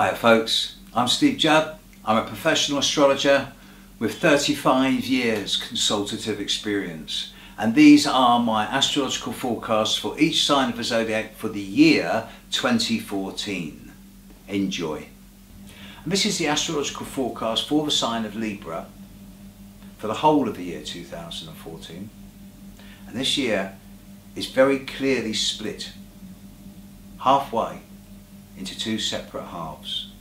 Hi folks, I'm Judd. I'm a professional astrologer with 35 years consultative experience, and these are my astrological forecasts for each sign of the zodiac for the year 2014. Enjoy. And this is the astrological forecast for the sign of Libra for the whole of the year 2014, and this year is very clearly split halfway into two separate halves.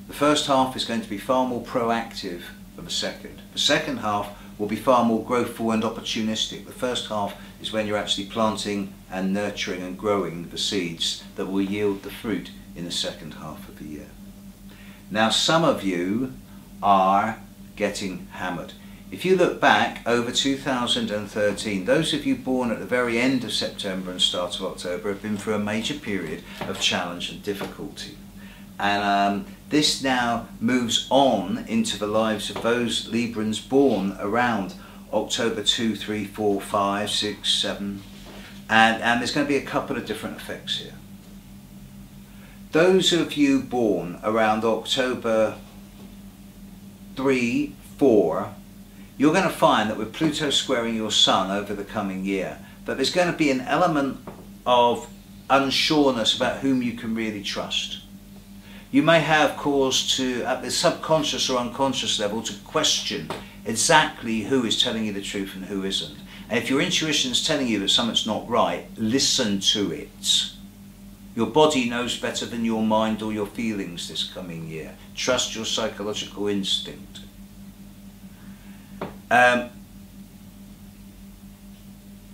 The first half is going to be far more proactive than the second. The second half will be far more growthful and opportunistic. The first half is when you're actually planting and nurturing and growing the seeds that will yield the fruit in the second half of the year. Now, some of you are getting hammered. If you look back over 2013, those of you born at the very end of September and start of October have been through a major period of challenge and difficulty. And this now moves on into the lives of those Librans born around October 2, 3, 4, 5, 6, 7. And there's going to be a couple of different effects here. Those of you born around October 3, 4, you're going to find that with Pluto squaring your Sun over the coming year, that there's going to be an element of unsureness about whom you can really trust. You may have cause to, at the subconscious or unconscious level, to question exactly who is telling you the truth and who isn't. And if your intuition is telling you that something's not right, listen to it. Your body knows better than your mind or your feelings this coming year. Trust your psychological instinct.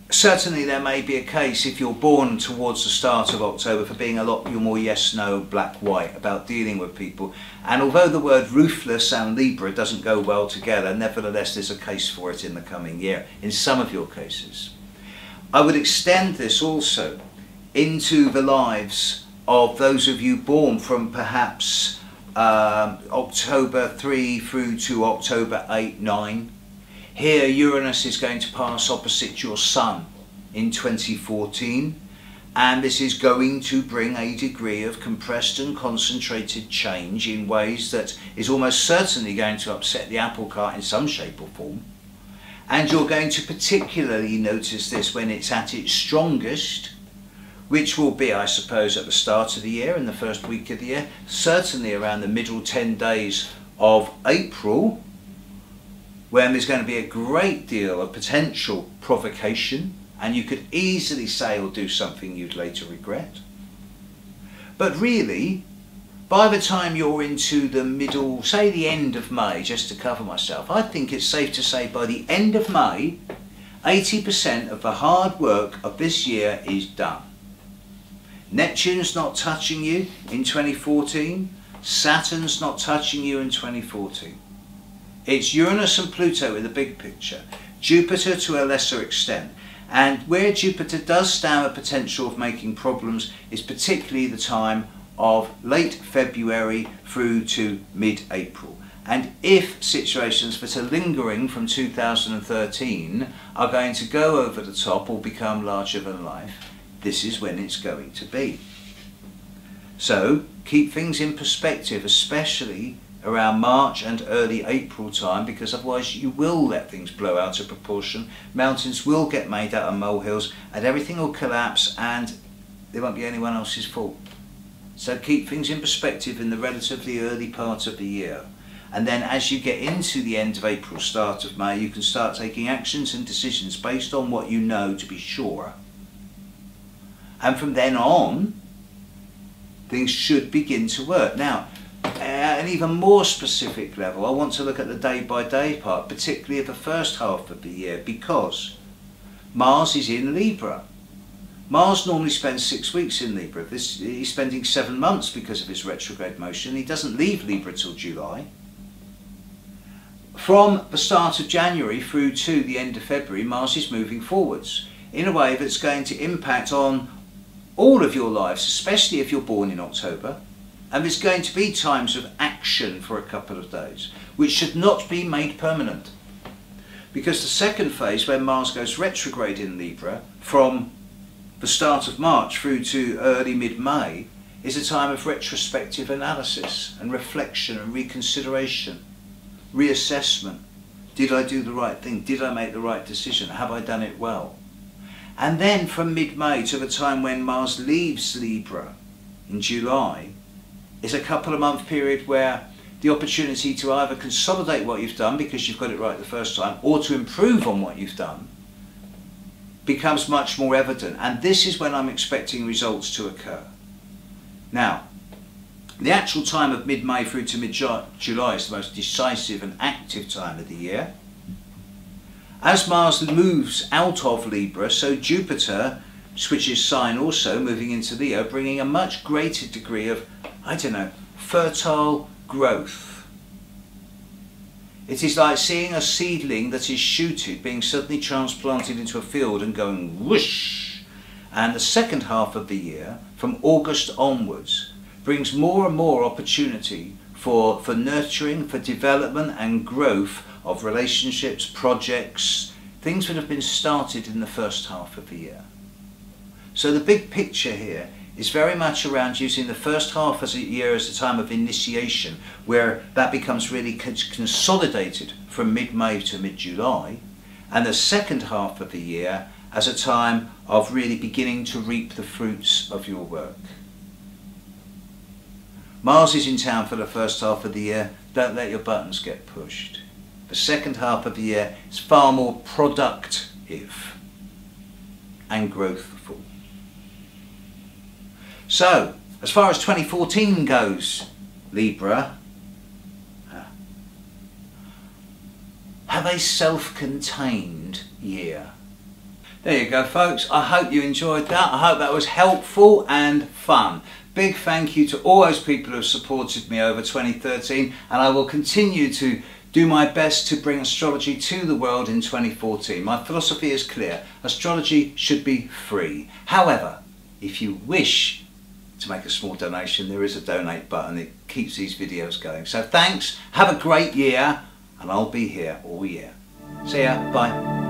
Certainly there may be a case, if you're born towards the start of October, for being a lot more yes, no, black, white about dealing with people. And although the word ruthless and Libra doesn't go well together, nevertheless there's a case for it in the coming year, in some of your cases. I would extend this also into the lives of those of you born from perhaps October 3 through to October 8, 9. Here Uranus is going to pass opposite your Sun in 2014, and this is going to bring a degree of compressed and concentrated change in ways that is almost certainly going to upset the apple cart in some shape or form. And you're going to particularly notice this when it's at its strongest, which will be, I suppose, at the start of the year, in the first week of the year, certainly around the middle 10 days of April, when there's going to be a great deal of potential provocation, and you could easily say or do something you'd later regret. But really, by the time you're into the middle, say the end of May, just to cover myself, I think it's safe to say by the end of May, 80% of the hard work of this year is done. Neptune's not touching you in 2014, Saturn's not touching you in 2014. It's Uranus and Pluto in the big picture, Jupiter to a lesser extent, and where Jupiter does stand a potential of making problems is particularly the time of late February through to mid-April. And if situations that are lingering from 2013 are going to go over the top or become larger than life, this is when it's going to be. So keep things in perspective, especially around March and early April time, because otherwise you will let things blow out of proportion. Mountains will get made out of molehills and everything will collapse and there won't be anyone else's fault. So keep things in perspective in the relatively early part of the year. And then as you get into the end of April, start of May, you can start taking actions and decisions based on what you know to be sure. And from then on, things should begin to work. Now, at an even more specific level, I want to look at the day-by-day part, particularly of the first half of the year, because Mars is in Libra. Mars normally spends 6 weeks in Libra. He's spending 7 months because of his retrograde motion. He doesn't leave Libra till July. From the start of January through to the end of February, Mars is moving forwards in a way that's going to impact on all of your lives, especially if you're born in October. And there's going to be times of action for a couple of days, which should not be made permanent. Because the second phase, when Mars goes retrograde in Libra, from the start of March through to early mid-May, is a time of retrospective analysis and reflection and reconsideration, reassessment. Did I do the right thing? Did I make the right decision? Have I done it well? And then from mid-May to the time when Mars leaves Libra in July is a couple of month period where the opportunity to either consolidate what you've done because you've got it right the first time, or to improve on what you've done, becomes much more evident. And this is when I'm expecting results to occur. Now, the actual time of mid-May through to mid-July is the most decisive and active time of the year. As Mars moves out of Libra, so Jupiter switches sign also, moving into Leo, bringing a much greater degree of, I don't know, fertile growth. It is like seeing a seedling that is shooted being suddenly transplanted into a field and going whoosh. And the second half of the year, from August onwards, brings more and more opportunity for nurturing, for development and growth of relationships, projects, things that have been started in the first half of the year. So the big picture here is very much around using the first half of the year as a time of initiation, where that becomes really consolidated from mid-May to mid-July, and the second half of the year as a time of really beginning to reap the fruits of your work. Mars is in town for the first half of the year. Don't let your buttons get pushed. The second half of the year is far more productive and growthful. So, as far as 2014 goes, Libra, have a self-contained year. There you go, folks. I hope you enjoyed that. I hope that was helpful and fun. Big thank you to all those people who have supported me over 2013, and I will continue to do my best to bring astrology to the world in 2014. My philosophy is clear. Astrology should be free. However, if you wish to make a small donation, there is a donate button. It keeps these videos going. So thanks, have a great year, and I'll be here all year. See ya, bye.